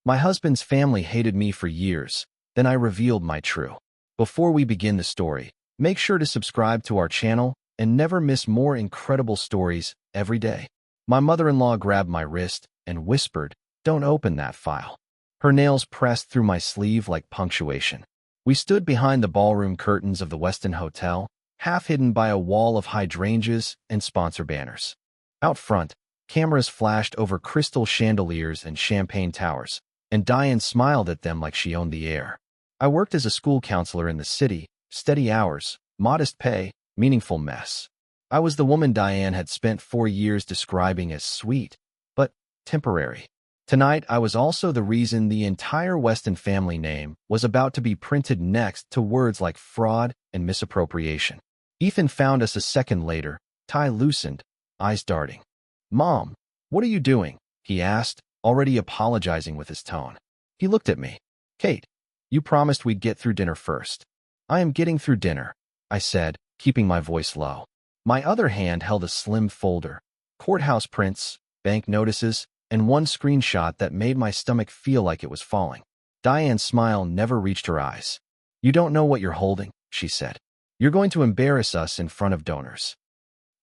My husband's family hated me for years. Then I revealed my true. Before we begin the story, make sure to subscribe to our channel and never miss more incredible stories every day. My mother-in-law grabbed my wrist and whispered, "Don't open that file." Her nails pressed through my sleeve like punctuation. We stood behind the ballroom curtains of the Westin Hotel, half hidden by a wall of hydrangeas and sponsor banners. Out front, cameras flashed over crystal chandeliers and champagne towers, and Diane smiled at them like she owned the air. I worked as a school counselor in the city, steady hours, modest pay, meaningful mess. I was the woman Diane had spent 4 years describing as sweet, but temporary. Tonight, I was also the reason the entire Weston family name was about to be printed next to words like fraud and misappropriation. Ethan found us a second later, tie loosened, eyes darting. "Mom, what are you doing?" he asked, already apologizing with his tone. He looked at me. "Kate, you promised we'd get through dinner first." "I am getting through dinner," I said, keeping my voice low. My other hand held a slim folder, courthouse prints, bank notices, and one screenshot that made my stomach feel like it was falling. Diane's smile never reached her eyes. "You don't know what you're holding," she said. "You're going to embarrass us in front of donors."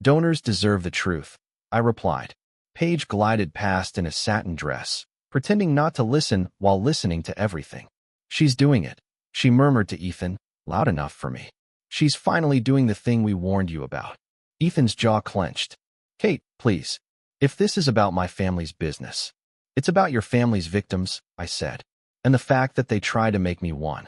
"Donors deserve the truth," I replied. Paige glided past in a satin dress, pretending not to listen while listening to everything. "She's doing it," she murmured to Ethan, loud enough for me. "She's finally doing the thing we warned you about." Ethan's jaw clenched. "Kate, please. If this is about my family's business, it's about your family's victims," I said, "and the fact that they try to make me one."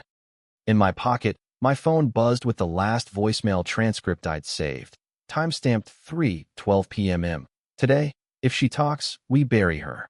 In my pocket, my phone buzzed with the last voicemail transcript I'd saved, timestamped 3:12 p.m. "Today, if she talks, we bury her."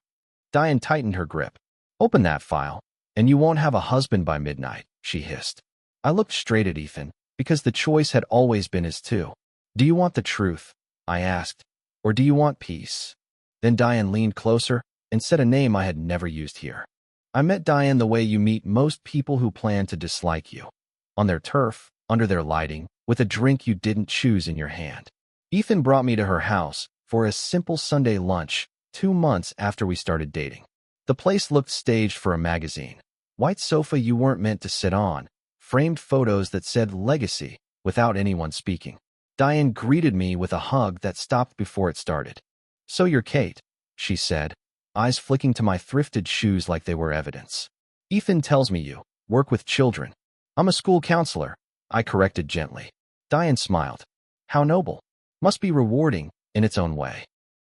Diane tightened her grip. "Open that file, and you won't have a husband by midnight," she hissed. I looked straight at Ethan, because the choice had always been his too. "Do you want the truth?" I asked. "Or do you want peace?" Then Diane leaned closer and said a name I had never used here. "I met Diane the way you meet most people who plan to dislike you. On their turf, under their lighting, with a drink you didn't choose in your hand." Ethan brought me to her house for a simple Sunday lunch 2 months after we started dating. The place looked staged for a magazine. White sofa you weren't meant to sit on, framed photos that said legacy without anyone speaking. Diane greeted me with a hug that stopped before it started. "So you're Kate," she said, eyes flicking to my thrifted shoes like they were evidence. "Ethan tells me you work with children." "I'm a school counselor," I corrected gently. Diane smiled. "How noble. Must be rewarding in its own way."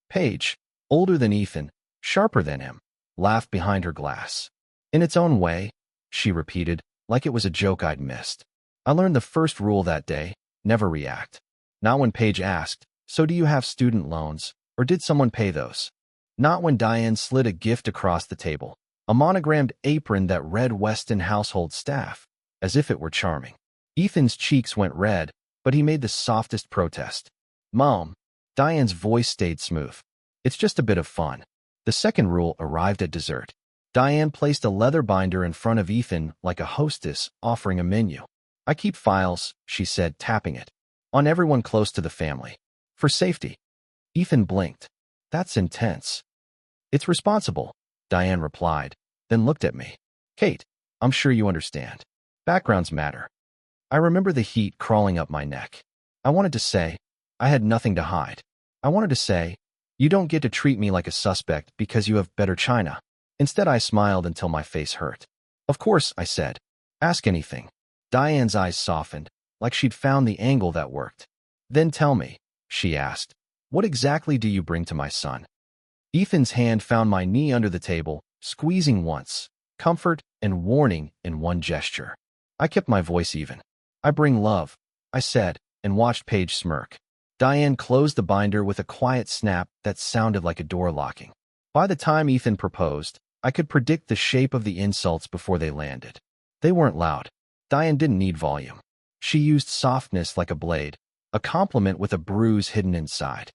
Paige, older than Ethan, sharper than him, laughed behind her glass. "In its own way," she repeated, like it was a joke I'd missed. I learned the first rule that day: never react. Not when Paige asked, "So do you have student loans, or did someone pay those?" Not when Diane slid a gift across the table, a monogrammed apron that read Weston Household Staff, as if it were charming. Ethan's cheeks went red, but he made the softest protest. "Mom." Diane's voice stayed smooth. "It's just a bit of fun." The second rule arrived at dessert. Diane placed a leather binder in front of Ethan like a hostess offering a menu. "I keep files," she said, tapping it, "on everyone close to the family. For safety." Ethan blinked. "That's intense." "It's responsible," Diane replied, then looked at me. "Kate, I'm sure you understand. Backgrounds matter." I remember the heat crawling up my neck. I wanted to say, I had nothing to hide. I wanted to say, "You don't get to treat me like a suspect because you have better china." Instead, I smiled until my face hurt. "Of course," I said. "Ask anything." Diane's eyes softened, like she'd found the angle that worked. "Then tell me," she asked, "what exactly do you bring to my son?" Ethan's hand found my knee under the table, squeezing once, comfort and warning in one gesture. I kept my voice even. "I bring love," I said, and watched Paige smirk. Diane closed the binder with a quiet snap that sounded like a door locking. By the time Ethan proposed, I could predict the shape of the insults before they landed. They weren't loud. Diane didn't need volume. She used softness like a blade, a compliment with a bruise hidden inside.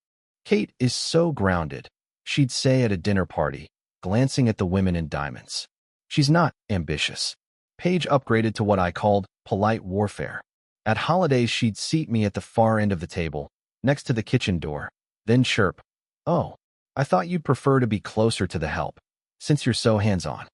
"Kate is so grounded," she'd say at a dinner party, glancing at the women in diamonds. "She's not ambitious." Paige upgraded to what I called polite warfare. At holidays, she'd seat me at the far end of the table, next to the kitchen door, then chirp, "Oh, I thought you'd prefer to be closer to the help, since you're so hands-on."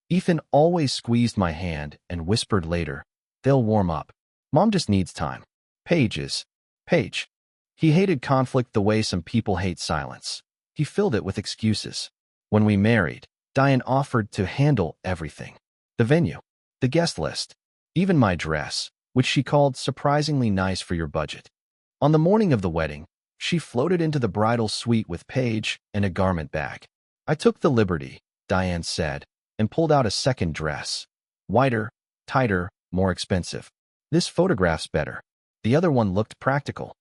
Ethan always squeezed my hand and whispered later, "They'll warm up. Mom just needs time." Paige. He hated conflict the way some people hate silence. He filled it with excuses. When we married, Diane offered to handle everything. The venue, the guest list, even my dress, which she called surprisingly nice for your budget. On the morning of the wedding, she floated into the bridal suite with Paige and a garment bag. "I took the liberty," Diane said, and pulled out a second dress. "Wider, tighter, more expensive. This photograph's better." The other one looked practical.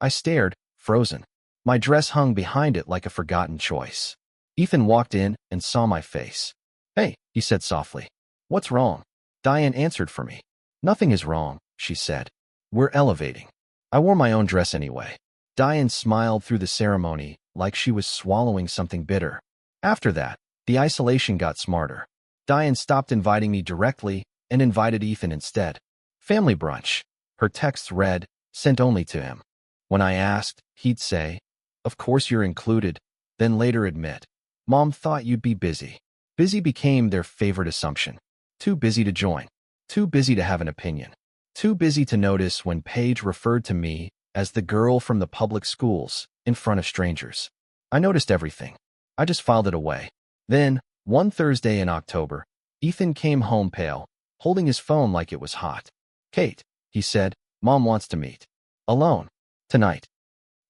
I stared, frozen. My dress hung behind it like a forgotten choice. Ethan walked in and saw my face. "Hey," he said softly. "What's wrong?" Diane answered for me. "Nothing is wrong," she said. "We're elevating." I wore my own dress anyway. Diane smiled through the ceremony like she was swallowing something bitter. After that, the isolation got smarter. Diane stopped inviting me directly and invited Ethan instead. Family brunch. Her texts read, "Sent only to him." When I asked, he'd say, "Of course you're included," then later admit, "Mom thought you'd be busy." Busy became their favorite assumption. Too busy to join. Too busy to have an opinion. Too busy to notice when Paige referred to me as the girl from the public schools in front of strangers. I noticed everything. I just filed it away. Then, one Thursday in October, Ethan came home pale, holding his phone like it was hot. "Kate," he said, "Mom wants to meet. Alone. Tonight."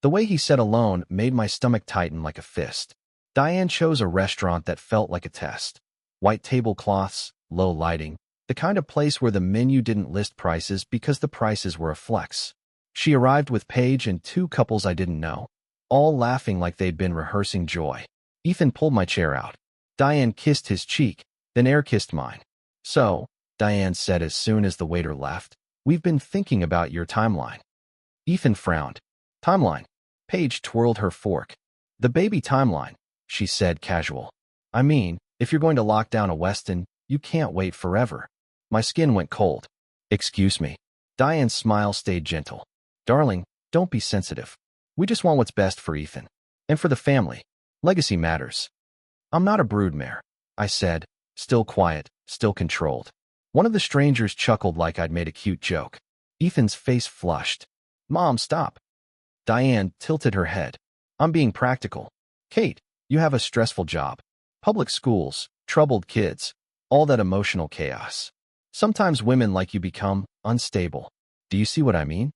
The way he said alone made my stomach tighten like a fist. Diane chose a restaurant that felt like a test. White tablecloths, low lighting, the kind of place where the menu didn't list prices because the prices were a flex. She arrived with Paige and two couples I didn't know, all laughing like they'd been rehearsing joy. Ethan pulled my chair out. Diane kissed his cheek, then air-kissed mine. "So," Diane said as soon as the waiter left, "we've been thinking about your timeline." Ethan frowned. "Timeline?" Paige twirled her fork. "The baby timeline," she said casual. "I mean, if you're going to lock down a Westin, you can't wait forever." My skin went cold. "Excuse me." Diane's smile stayed gentle. "Darling, don't be sensitive. We just want what's best for Ethan. And for the family. Legacy matters." "I'm not a broodmare," I said, still quiet, still controlled. One of the strangers chuckled like I'd made a cute joke. Ethan's face flushed. "Mom, stop." Diane tilted her head. "I'm being practical. Kate, you have a stressful job. Public schools, troubled kids, all that emotional chaos. Sometimes women like you become unstable. Do you see what I mean?"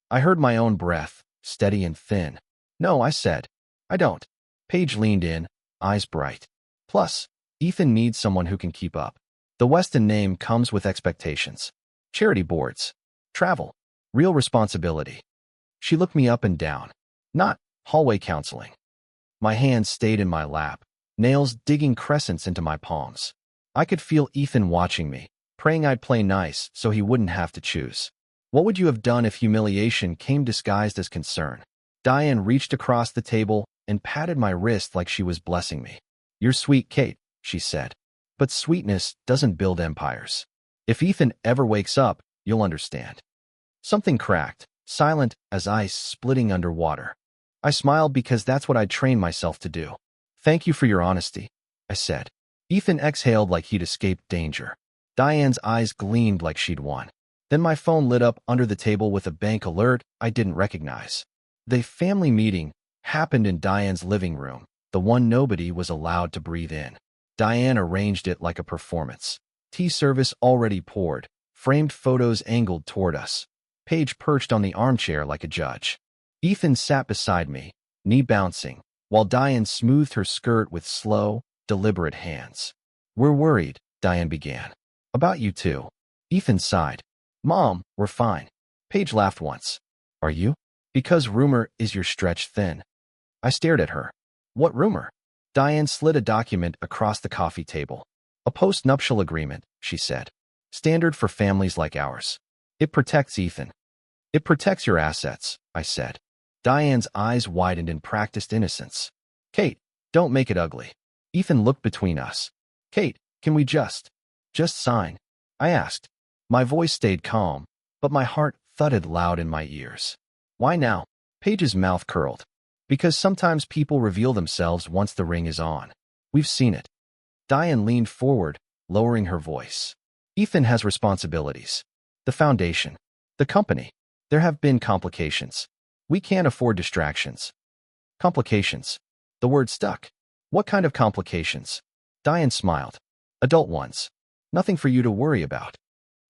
I heard my own breath, steady and thin. "No," I said. "I don't." Paige leaned in, eyes bright. "Plus, Ethan needs someone who can keep up. The Weston name comes with expectations. Charity boards. Travel. Real responsibility." She looked me up and down. "Not hallway counseling." My hands stayed in my lap, nails digging crescents into my palms. I could feel Ethan watching me, praying I'd play nice so he wouldn't have to choose. "What would you have done if humiliation came disguised as concern?" Diane reached across the table and patted my wrist like she was blessing me. "You're sweet, Kate," she said. "But sweetness doesn't build empires. If Ethan ever wakes up, you'll understand." Something cracked, silent as ice splitting underwater. I smiled because that's what I'd trained myself to do. "Thank you for your honesty," I said. Ethan exhaled like he'd escaped danger. Diane's eyes gleamed like she'd won. Then my phone lit up under the table with a bank alert I didn't recognize. The family meeting happened in Diane's living room, the one nobody was allowed to breathe in. Diane arranged it like a performance. Tea service already poured, framed photos angled toward us. Paige perched on the armchair like a judge. Ethan sat beside me, knee bouncing, while Diane smoothed her skirt with slow, deliberate hands. "We're worried," Diane began. "About you too." Ethan sighed. "Mom, we're fine." Paige laughed once. "Are you?" "Because rumor is your stretched thin." I stared at her. "What rumor?" Diane slid a document across the coffee table. "A post-nuptial agreement," she said. "Standard for families like ours. It protects Ethan." "It protects your assets," I said. Diane's eyes widened in practiced innocence. "Kate, don't make it ugly." Ethan looked between us. "Kate, can we just sign?" I asked. My voice stayed calm, but my heart thudded loud in my ears. "Why now?" Paige's mouth curled. "Because sometimes people reveal themselves once the ring is on. We've seen it." Diane leaned forward, lowering her voice. Ethan has responsibilities. The foundation. The company. There have been complications. We can't afford distractions. Complications. The word stuck. What kind of complications? Diane smiled. Adult ones. Nothing for you to worry about.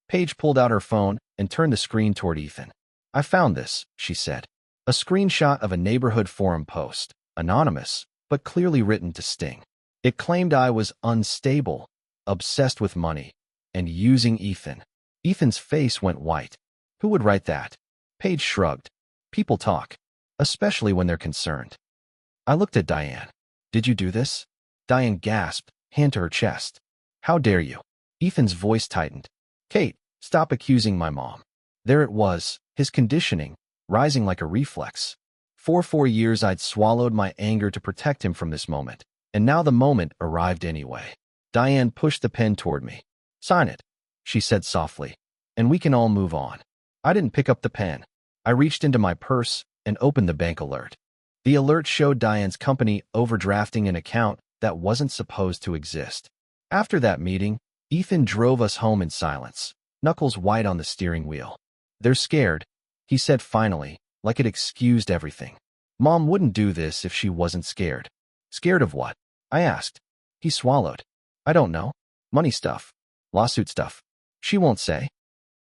Paige pulled out her phone and turned the screen toward Ethan. I found this, she said. A screenshot of a neighborhood forum post. Anonymous, but clearly written to sting. It claimed I was unstable, obsessed with money, and using Ethan. Ethan's face went white. Who would write that? Paige shrugged. People talk, especially when they're concerned. I looked at Diane. Did you do this? Diane gasped, hand to her chest. How dare you? Ethan's voice tightened. Kate, stop accusing my mom. There it was, his conditioning, rising like a reflex. For 4 years I'd swallowed my anger to protect him from this moment, and now the moment arrived anyway. Diane pushed the pen toward me. Sign it, she said softly, and we can all move on. I didn't pick up the pen. I reached into my purse and opened the bank alert. The alert showed Diane's company overdrafting an account that wasn't supposed to exist. After that meeting, Ethan drove us home in silence, knuckles white on the steering wheel. They're scared, he said finally, like it excused everything. Mom wouldn't do this if she wasn't scared. Scared of what? I asked. He swallowed. I don't know. Money stuff. Lawsuit stuff. She won't say.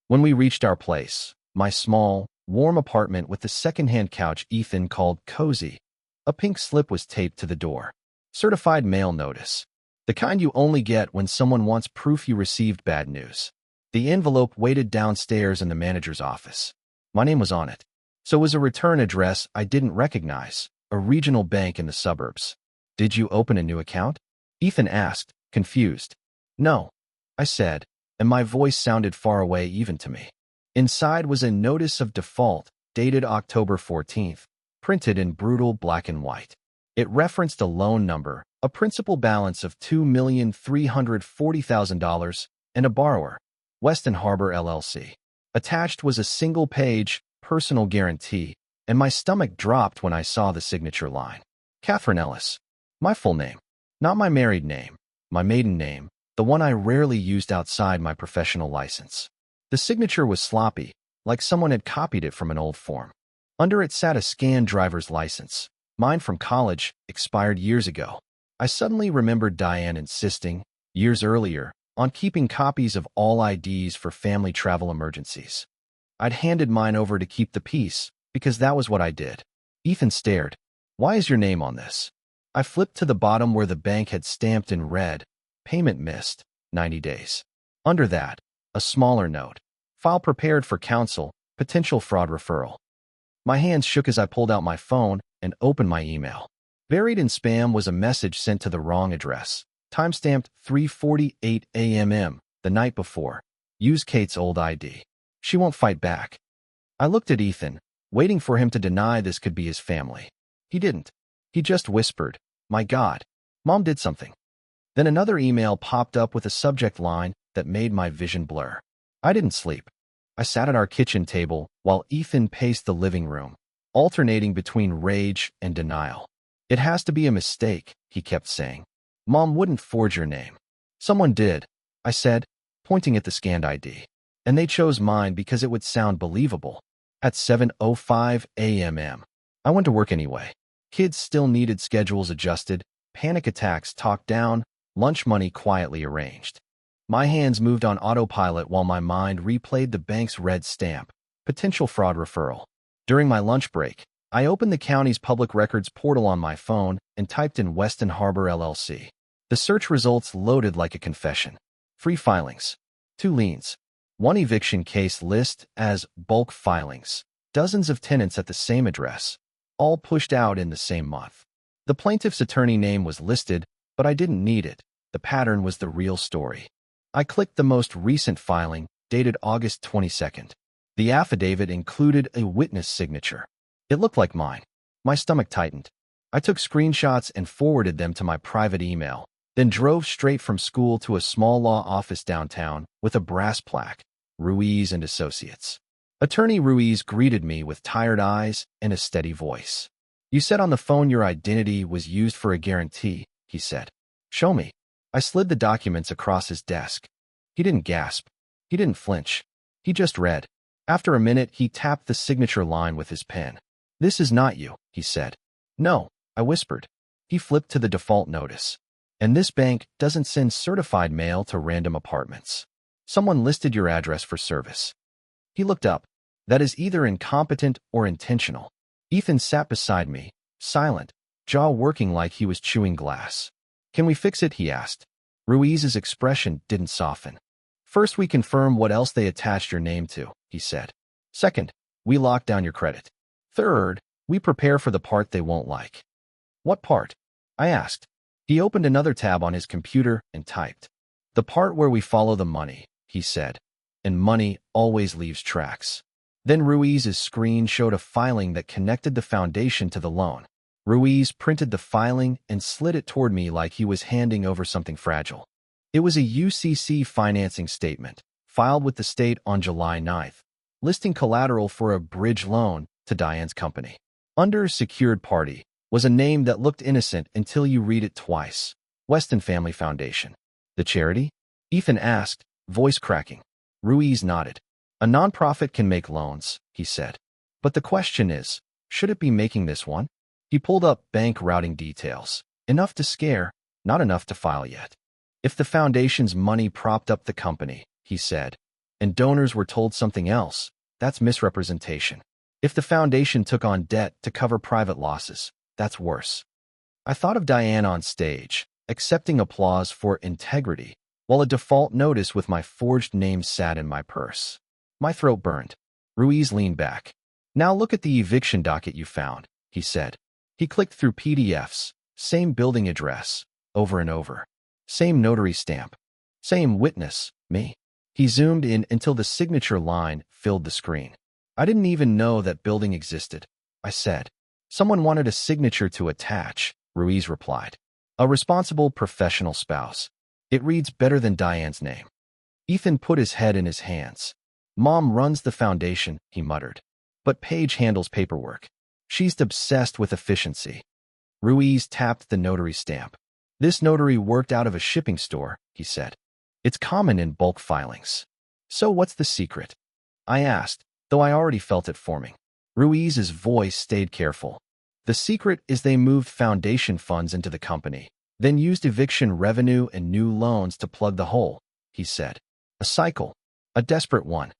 When we reached our place, my small, warm apartment with the second-hand couch Ethan called cozy, a pink slip was taped to the door. Certified mail notice. The kind you only get when someone wants proof you received bad news. The envelope waited downstairs in the manager's office. My name was on it. So was a return address I didn't recognize, a regional bank in the suburbs. Did you open a new account? Ethan asked, confused. No, I said, and my voice sounded far away even to me. Inside was a notice of default, dated October 14th, printed in brutal black and white. It referenced a loan number, a principal balance of $2,340,000, and a borrower, Weston Harbor LLC. Attached was a single-page, personal guarantee, and my stomach dropped when I saw the signature line. Catherine Ellis. My full name. Not my married name, my maiden name, the one I rarely used outside my professional license. The signature was sloppy, like someone had copied it from an old form. Under it sat a scanned driver's license. Mine from college, expired years ago. I suddenly remembered Diane insisting, years earlier, on keeping copies of all IDs for family travel emergencies. I'd handed mine over to keep the peace, because that was what I did. Ethan stared. Why is your name on this? I flipped to the bottom where the bank had stamped in red, payment missed, 90 days. Under that, a smaller note. File prepared for counsel, potential fraud referral. My hands shook as I pulled out my phone and opened my email. Buried in spam was a message sent to the wrong address. Timestamped 3:48 a.m. the night before. Use Kate's old ID. She won't fight back. I looked at Ethan, waiting for him to deny this could be his family. He didn't. He just whispered, "My God, Mom did something." Then another email popped up with a subject line that made my vision blur. I didn't sleep. I sat at our kitchen table while Ethan paced the living room, alternating between rage and denial. It has to be a mistake, he kept saying. Mom wouldn't forge your name. Someone did, I said, pointing at the scanned ID. And they chose mine because it would sound believable. At 7:05 a.m. I went to work anyway. Kids still needed schedules adjusted, panic attacks talked down, lunch money quietly arranged. My hands moved on autopilot while my mind replayed the bank's red stamp, potential fraud referral. During my lunch break, I opened the county's public records portal on my phone and typed in Weston Harbor LLC. The search results loaded like a confession. 3 filings. 2 liens. 1 eviction case list as bulk filings. Dozens of tenants at the same address, all pushed out in the same month. The plaintiff's attorney name was listed, but I didn't need it. The pattern was the real story. I clicked the most recent filing, dated August 22nd. The affidavit included a witness signature. It looked like mine. My stomach tightened. I took screenshots and forwarded them to my private email, then drove straight from school to a small law office downtown with a brass plaque, Ruiz and Associates. Attorney Ruiz greeted me with tired eyes and a steady voice. You said on the phone your identity was used for a guarantee, he said. Show me. I slid the documents across his desk. He didn't gasp. He didn't flinch. He just read. After a minute, he tapped the signature line with his pen. "This is not you," he said. "No," I whispered. He flipped to the default notice. "And this bank doesn't send certified mail to random apartments. Someone listed your address for service." He looked up. "That is either incompetent or intentional." Ethan sat beside me, silent, jaw working like he was chewing glass. "Can we fix it?" he asked. Ruiz's expression didn't soften. "First, we confirm what else they attached your name to," he said. "Second, we lock down your credit. Third, we prepare for the part they won't like." "What part?" I asked. He opened another tab on his computer and typed. "The part where we follow the money," he said. "And money always leaves tracks." Then Ruiz's screen showed a filing that connected the foundation to the loan. Ruiz printed the filing and slid it toward me like he was handing over something fragile. It was a UCC financing statement, filed with the state on July 9th, listing collateral for a bridge loan to Diane's company. Under secured party was a name that looked innocent until you read it twice. Weston Family Foundation. "The charity?" Ethan asked, voice cracking. Ruiz nodded. "A nonprofit can make loans," he said. "But the question is, should it be making this one?" He pulled up bank routing details. Enough to scare, not enough to file yet. "If the foundation's money propped up the company," he said, "and donors were told something else, that's misrepresentation. If the foundation took on debt to cover private losses, that's worse." I thought of Diane on stage, accepting applause for integrity, while a default notice with my forged name sat in my purse. My throat burned. Ruiz leaned back. "Now look at the eviction docket you found," he said. He clicked through PDFs, same building address, over and over. Same notary stamp. Same witness, me. He zoomed in until the signature line filled the screen. "I didn't even know that building existed," I said. "Someone wanted a signature to attach," Ruiz replied. "A responsible professional spouse. It reads better than Diane's name." Ethan put his head in his hands. "Mom runs the foundation," he muttered. "But Paige handles paperwork. She's obsessed with efficiency." Ruiz tapped the notary stamp. "This notary worked out of a shipping store," he said. "It's common in bulk filings." "So what's the secret?" I asked, though I already felt it forming. Ruiz's voice stayed careful. "The secret is they moved foundation funds into the company, then used eviction revenue and new loans to plug the hole," he said. "A cycle. A desperate one."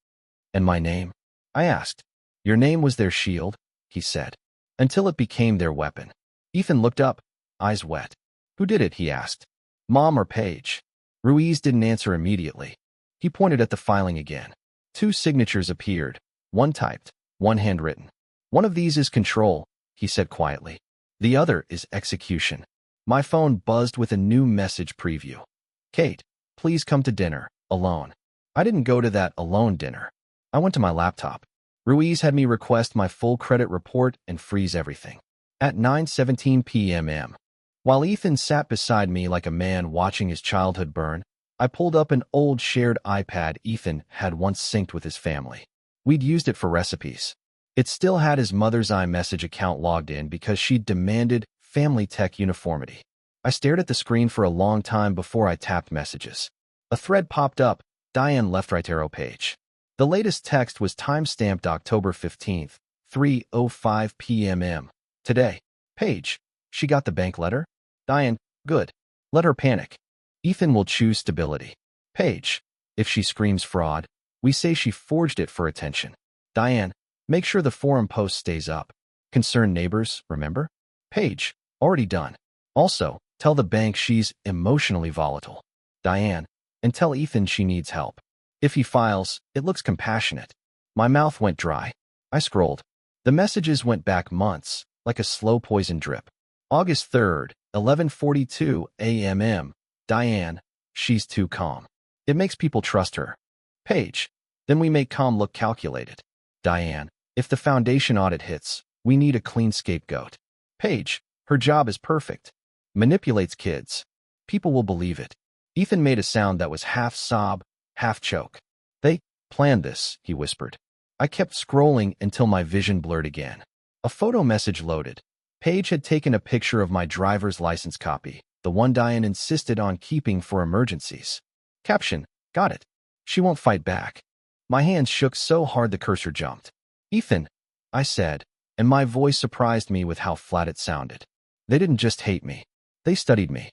"And my name?" I asked. "Your name was their shield," he said, "until it became their weapon." Ethan looked up, eyes wet. "Who did it?" he asked. "Mom or Paige?" Ruiz didn't answer immediately. He pointed at the filing again. Two signatures appeared, one typed, one handwritten. "One of these is control," he said quietly. "The other is execution." My phone buzzed with a new message preview. "Kate, please come to dinner, alone." I didn't go to that alone dinner. I went to my laptop. Ruiz had me request my full credit report and freeze everything. At 9:17 p.m. While Ethan sat beside me like a man watching his childhood burn, I pulled up an old shared iPad Ethan had once synced with his family. We'd used it for recipes. It still had his mother's iMessage account logged in because she'd demanded family tech uniformity. I stared at the screen for a long time before I tapped messages. A thread popped up, Diane left right arrow page. The latest text was time-stamped October 15th, 3:05 p.m. Today. Paige, she got the bank letter? Diane, good. Let her panic. Ethan will choose stability. Paige, if she screams fraud, we say she forged it for attention. Diane, make sure the forum post stays up. Concerned neighbors, remember? Paige, already done. Also, tell the bank she's emotionally volatile. Diane, and tell Ethan she needs help. If he files, it looks compassionate. My mouth went dry. I scrolled. The messages went back months, like a slow poison drip. August 3rd, 11:42 a.m. Diane, she's too calm. It makes people trust her. Paige, then we make calm look calculated. Diane, if the foundation audit hits, we need a clean scapegoat. Paige, her job is perfect. Manipulates kids. People will believe it. Ethan made a sound that was half sob, half choke. They planned this, he whispered. I kept scrolling until my vision blurred again. A photo message loaded. Paige had taken a picture of my driver's license copy, the the one Diane insisted on keeping for emergencies. Caption, got it. She won't fight back. My hands shook so hard the cursor jumped. Ethan, I said, and my voice surprised me with how flat it sounded. They didn't just hate me. They studied me.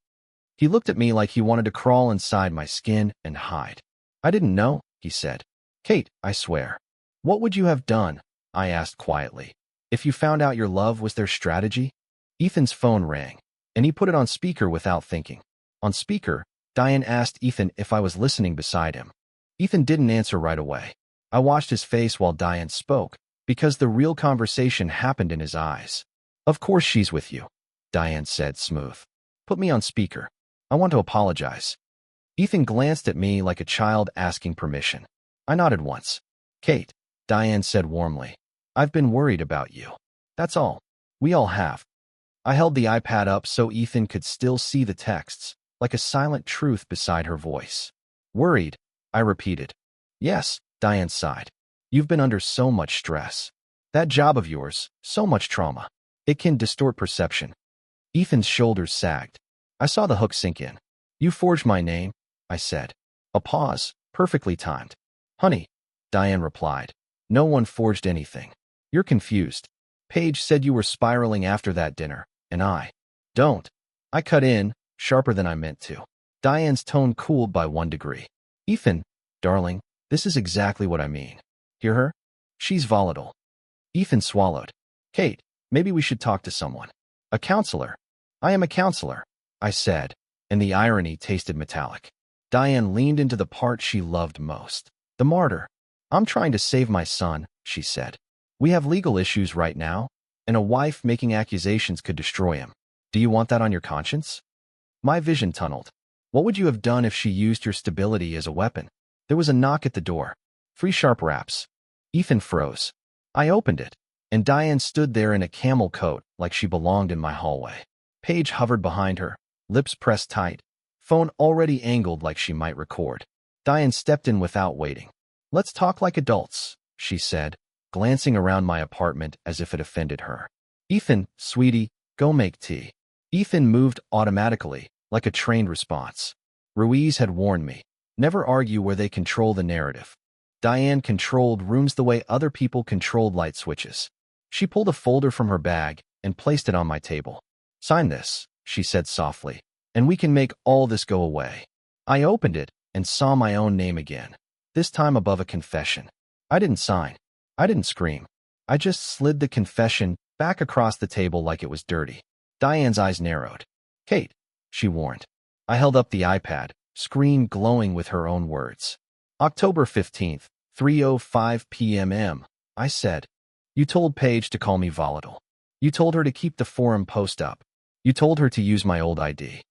He looked at me like he wanted to crawl inside my skin and hide. I didn't know, he said. Kate, I swear. What would you have done? I asked quietly. If you found out your love was their strategy? Ethan's phone rang, and he put it on speaker without thinking. On speaker, Diane asked Ethan if I was listening beside him. Ethan didn't answer right away. I watched his face while Diane spoke, because the real conversation happened in his eyes. Of course she's with you, Diane said, smooth. Put me on speaker. I want to apologize. Ethan glanced at me like a child asking permission. I nodded once. Kate, Diane said warmly, I've been worried about you. That's all. We all have. I held the iPad up so Ethan could still see the texts, like a silent truth beside her voice. Worried, I repeated. Yes, Diane sighed. You've been under so much stress. That job of yours, so much trauma. It can distort perception. Ethan's shoulders sagged. I saw the hook sink in. You forged my name, I said. A pause, perfectly timed. Honey, Diane replied. No one forged anything. You're confused. Paige said you were spiraling after that dinner, and I don't. I cut in, sharper than I meant to. Diane's tone cooled by 1 degree. Ethan, darling, this is exactly what I mean. Hear her? She's volatile. Ethan swallowed. Kate, maybe we should talk to someone. A counselor. I am a counselor, I said, and the irony tasted metallic. Diane leaned into the part she loved most. The martyr. I'm trying to save my son, she said. We have legal issues right now, and a wife making accusations could destroy him. Do you want that on your conscience? My vision tunneled. What would you have done if she used your stability as a weapon? There was a knock at the door. 3 sharp raps. Ethan froze. I opened it, and Diane stood there in a camel coat like she belonged in my hallway. Paige hovered behind her, lips pressed tight, phone already angled like she might record. Diane stepped in without waiting. Let's talk like adults, she said, glancing around my apartment as if it offended her. Ethan, sweetie, go make tea. Ethan moved automatically, like a trained response. Ruiz had warned me, never argue where they control the narrative. Diane controlled rooms the way other people controlled light switches. She pulled a folder from her bag and placed it on my table. Sign this, she said softly, and we can make all this go away. I opened it and saw my own name again, this time above a confession. I didn't sign. I didn't scream. I just slid the confession back across the table like it was dirty. Diane's eyes narrowed. Kate, she warned. I held up the iPad, screen glowing with her own words. October 15th, 3:05 p.m. I said. You told Paige to call me volatile. You told her to keep the forum post up. You told her to use my old ID.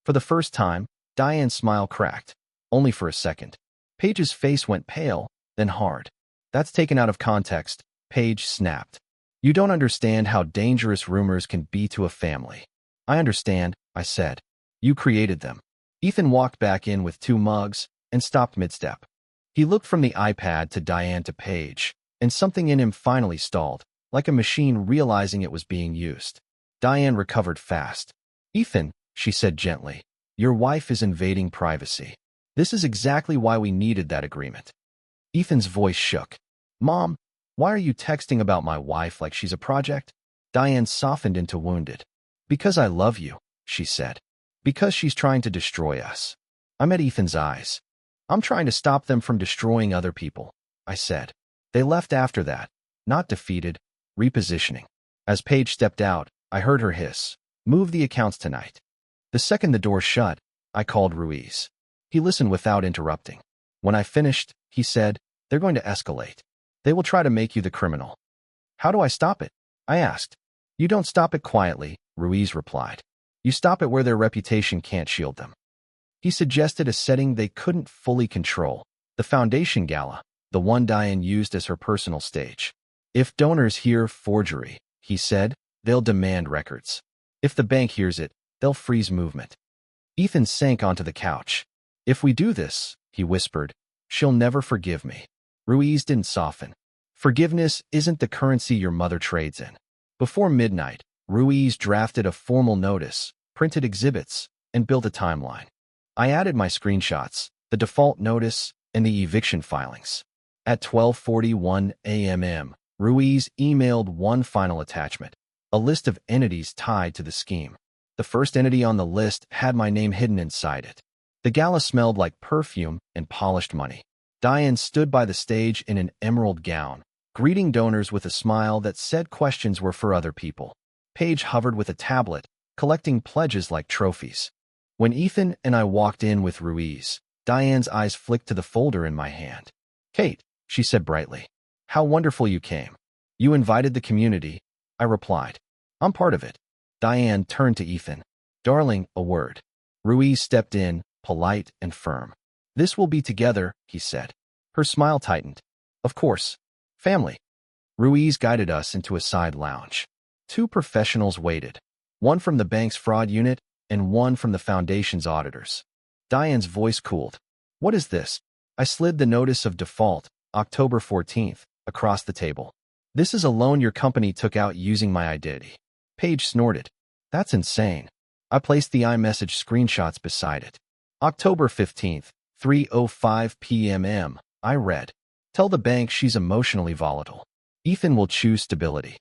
For the first time, Diane's smile cracked, only for a second. Paige's face went pale, then hard. That's taken out of context, Paige snapped. You don't understand how dangerous rumors can be to a family. I understand, I said. You created them. Ethan walked back in with 2 mugs and stopped mid-step. He looked from the iPad to Diane to Paige, and something in him finally stalled, like a machine realizing it was being used. Diane recovered fast. Ethan, she said gently, your wife is invading privacy. This is exactly why we needed that agreement. Ethan's voice shook. Mom, why are you texting about my wife like she's a project? Diane softened into wounded. Because I love you, she said. Because she's trying to destroy us. I met Ethan's eyes. I'm trying to stop them from destroying other people, I said. They left after that, not defeated, repositioning. As Paige stepped out, I heard her hiss, move the accounts tonight. The second the door shut, I called Ruiz. He listened without interrupting. When I finished, he said, they're going to escalate. They will try to make you the criminal. How do I stop it? I asked. You don't stop it quietly, Ruiz replied. You stop it where their reputation can't shield them. He suggested a setting they couldn't fully control, the foundation gala, the one Diane used as her personal stage. If donors hear forgery, he said, they'll demand records. If the bank hears it, they'll freeze movement. Ethan sank onto the couch. If we do this, he whispered, she'll never forgive me. Ruiz didn't soften. Forgiveness isn't the currency your mother trades in. Before midnight, Ruiz drafted a formal notice, printed exhibits, and built a timeline. I added my screenshots, the default notice, and the eviction filings. At 12:41 a.m., Ruiz emailed one final attachment, a list of entities tied to the scheme. The first entity on the list had my name hidden inside it. The gala smelled like perfume and polished money. Diane stood by the stage in an emerald gown, greeting donors with a smile that said questions were for other people. Paige hovered with a tablet, collecting pledges like trophies. When Ethan and I walked in with Ruiz, Diane's eyes flicked to the folder in my hand. "Kate," she said brightly, "how wonderful you came. You invited the community," I replied. "I'm part of it." Diane turned to Ethan. "Darling, a word." Ruiz stepped in, polite and firm. "This will be together," he said. Her smile tightened. "Of course. Family." Ruiz guided us into a side lounge. Two professionals waited, one from the bank's fraud unit and one from the foundation's auditors. Diane's voice cooled. "What is this?" I slid the notice of default, October 14th, across the table. "This is a loan your company took out using my identity." Paige snorted. "That's insane." I placed the iMessage screenshots beside it. October 15th, 3:05 p.m. I read. "Tell the bank she's emotionally volatile. Ethan will choose stability."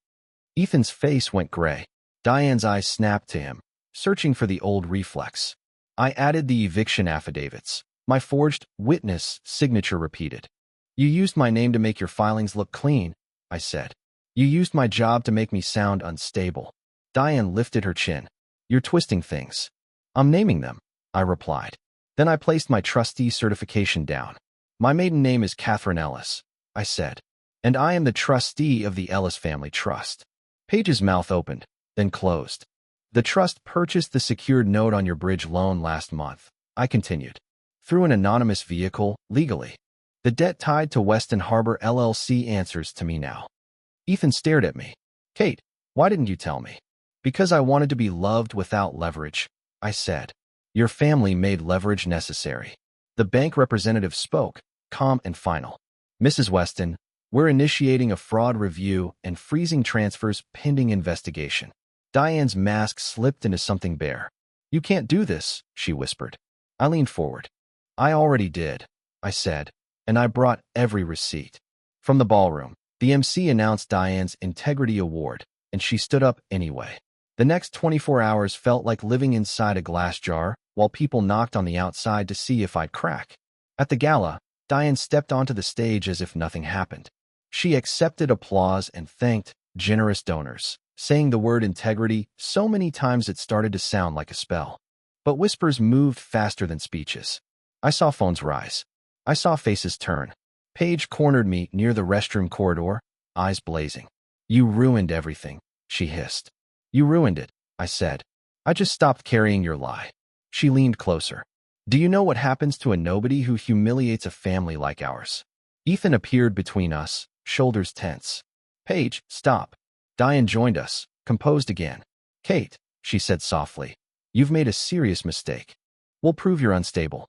Ethan's face went gray. Diane's eyes snapped to him, searching for the old reflex. I added the eviction affidavits. My forged witness signature repeated. "You used my name to make your filings look clean," I said. "You used my job to make me sound unstable." Diane lifted her chin. "You're twisting things." "I'm naming them," I replied. Then I placed my trustee certification down. "My maiden name is Catherine Ellis," I said, "and I am the trustee of the Ellis Family Trust." Paige's mouth opened, then closed. "The trust purchased the secured note on your bridge loan last month," I continued, "through an anonymous vehicle, legally. The debt tied to Weston Harbor LLC answers to me now." Ethan stared at me. "Kate, why didn't you tell me?" "Because I wanted to be loved without leverage," I said. "Your family made leverage necessary." The bank representative spoke, calm and final. "Mrs. Weston, we're initiating a fraud review and freezing transfers pending investigation." Diane's mask slipped into something bare. "You can't do this," she whispered. I leaned forward. "I already did," I said, "and I brought every receipt." From the ballroom, the MC announced Diane's Integrity Award, and she stood up anyway. The next 24 hours felt like living inside a glass jar while people knocked on the outside to see if I'd crack. At the gala, Diane stepped onto the stage as if nothing happened. She accepted applause and thanked generous donors, saying the word integrity so many times it started to sound like a spell. But whispers moved faster than speeches. I saw phones rise. I saw faces turn. Paige cornered me near the restroom corridor, eyes blazing. "You ruined everything," she hissed. "You ruined it," I said. "I just stopped carrying your lie." She leaned closer. "Do you know what happens to a nobody who humiliates a family like ours?" Ethan appeared between us, shoulders tense. "Paige, stop." Diane joined us, composed again. "Kate," she said softly, "you've made a serious mistake. We'll prove you're unstable."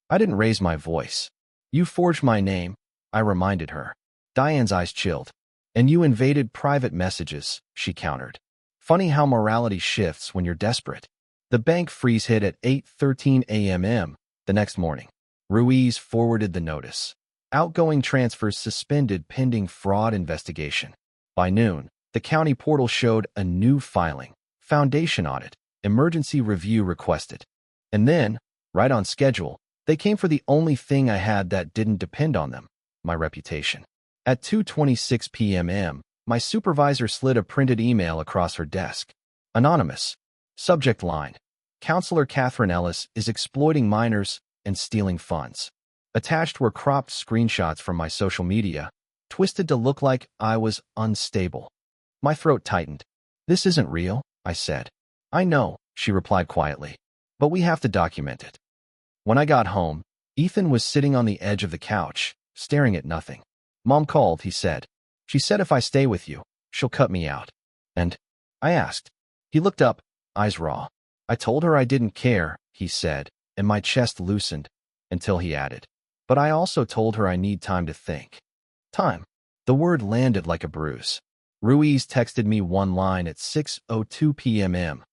I didn't raise my voice. "You forged my name," I reminded her. Diane's eyes chilled. "And you invaded private messages," she countered. Funny how morality shifts when you're desperate. The bank freeze hit at 8:13 a.m. the next morning. Ruiz forwarded the notice. Outgoing transfers suspended pending fraud investigation. By noon, the county portal showed a new filing, foundation audit, emergency review requested. And then, right on schedule, they came for the only thing I had that didn't depend on them, my reputation. At 2:26 p.m., my supervisor slid a printed email across her desk. Anonymous. Subject line. Counselor Catherine Ellis is exploiting minors and stealing funds. Attached were cropped screenshots from my social media, twisted to look like I was unstable. My throat tightened. "This isn't real," I said. "I know," she replied quietly, "but we have to document it." When I got home, Ethan was sitting on the edge of the couch, staring at nothing. "Mom called," he said. "She said if I stay with you, she'll cut me out." "And?" I asked. He looked up, eyes raw. "I told her I didn't care," he said, and my chest loosened, until he added, "But I also told her I need time to think." Time. The word landed like a bruise. Ruiz texted me one line at 6:02 p.m.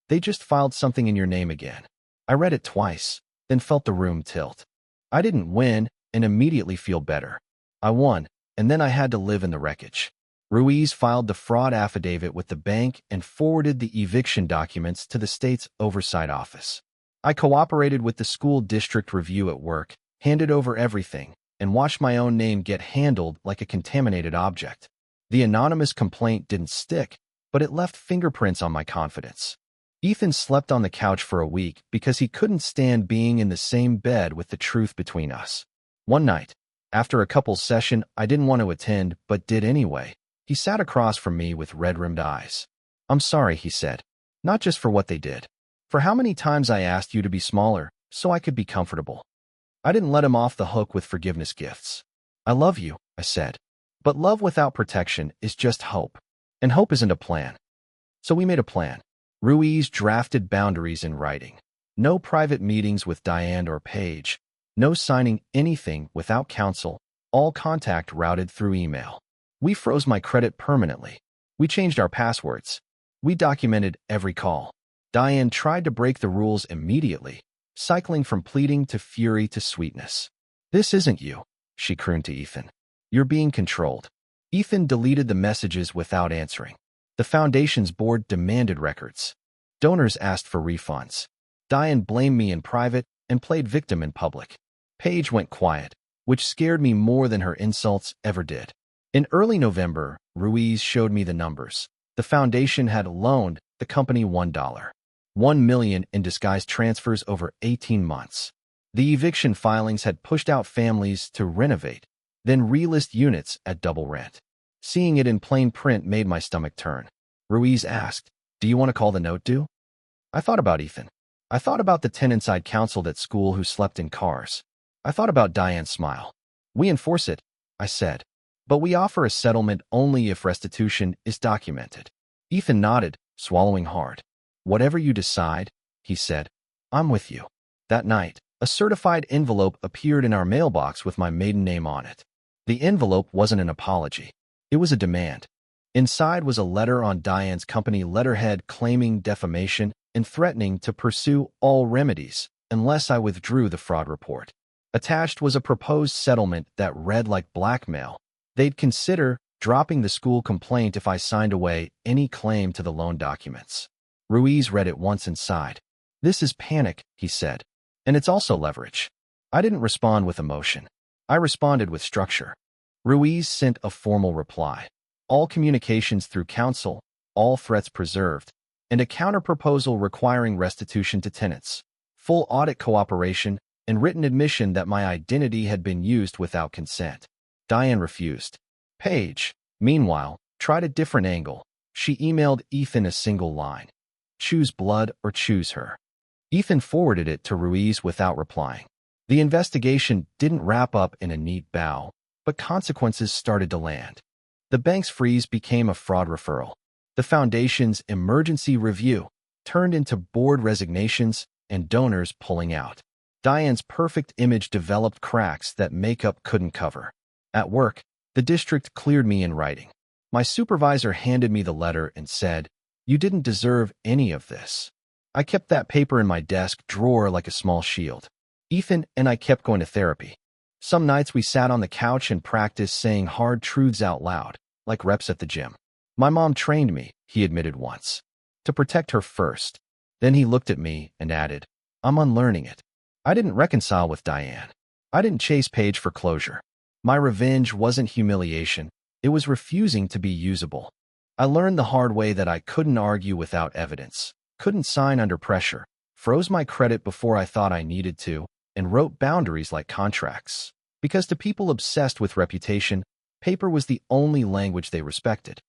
"They just filed something in your name again." I read it twice, then felt the room tilt. I didn't win and immediately feel better. I won, and then I had to live in the wreckage. Ruiz filed the fraud affidavit with the bank and forwarded the eviction documents to the state's oversight office. I cooperated with the school district review at work, handed over everything, and watched my own name get handled like a contaminated object. The anonymous complaint didn't stick, but it left fingerprints on my confidence. Ethan slept on the couch for a week because he couldn't stand being in the same bed with the truth between us. One night, after a couple's session I didn't want to attend but did anyway, he sat across from me with red-rimmed eyes. "I'm sorry," he said. "Not just for what they did. For how many times I asked you to be smaller so I could be comfortable." I didn't let him off the hook with forgiveness gifts. "I love you," I said. "But love without protection is just hope. And hope isn't a plan." So we made a plan. Ruiz drafted boundaries in writing. No private meetings with Diane or Paige. No signing anything without counsel. All contact routed through email. We froze my credit permanently. We changed our passwords. We documented every call. Diane tried to break the rules immediately, cycling from pleading to fury to sweetness. "This isn't you," she crooned to Ethan. "You're being controlled." Ethan deleted the messages without answering. The foundation's board demanded records. Donors asked for refunds. Diane blamed me in private and played victim in public. Paige went quiet, which scared me more than her insults ever did. In early November, Ruiz showed me the numbers. The foundation had loaned the company $1 million in disguised transfers over 18 months. The eviction filings had pushed out families to renovate, then relist units at double rent. Seeing it in plain print made my stomach turn. Ruiz asked, "Do you want to call the note due?" I thought about Ethan. I thought about the tenants I'd counseled at school who slept in cars. I thought about Diane's smile. "We enforce it," I said. "But we offer a settlement only if restitution is documented." Ethan nodded, swallowing hard. "Whatever you decide," he said, "I'm with you." That night, a certified envelope appeared in our mailbox with my maiden name on it. The envelope wasn't an apology. It was a demand. Inside was a letter on Diane's company letterhead claiming defamation and threatening to pursue all remedies unless I withdrew the fraud report. Attached was a proposed settlement that read like blackmail. They'd consider dropping the school complaint if I signed away any claim to the loan documents. Ruiz read it once and sighed. "This is panic," he said. "And it's also leverage." I didn't respond with emotion. I responded with structure. Ruiz sent a formal reply. All communications through counsel, all threats preserved, and a counterproposal requiring restitution to tenants, full audit cooperation, and written admission that my identity had been used without consent. Diane refused. Paige, meanwhile, tried a different angle. She emailed Ethan a single line. "Choose blood or choose her." Ethan forwarded it to Ruiz without replying. The investigation didn't wrap up in a neat bow, but consequences started to land. The bank's freeze became a fraud referral. The foundation's emergency review turned into board resignations and donors pulling out. Diane's perfect image developed cracks that makeup couldn't cover. At work, the district cleared me in writing. My supervisor handed me the letter and said, "You didn't deserve any of this." I kept that paper in my desk drawer like a small shield. Ethan and I kept going to therapy. Some nights we sat on the couch and practiced saying hard truths out loud, like reps at the gym. "My mom trained me," he admitted once, "to protect her first." Then he looked at me and added, "I'm unlearning it." I didn't reconcile with Diane. I didn't chase Paige for closure. My revenge wasn't humiliation. It was refusing to be usable. I learned the hard way that I couldn't argue without evidence, couldn't sign under pressure, froze my credit before I thought I needed to, and wrote boundaries like contracts. Because to people obsessed with reputation, paper was the only language they respected.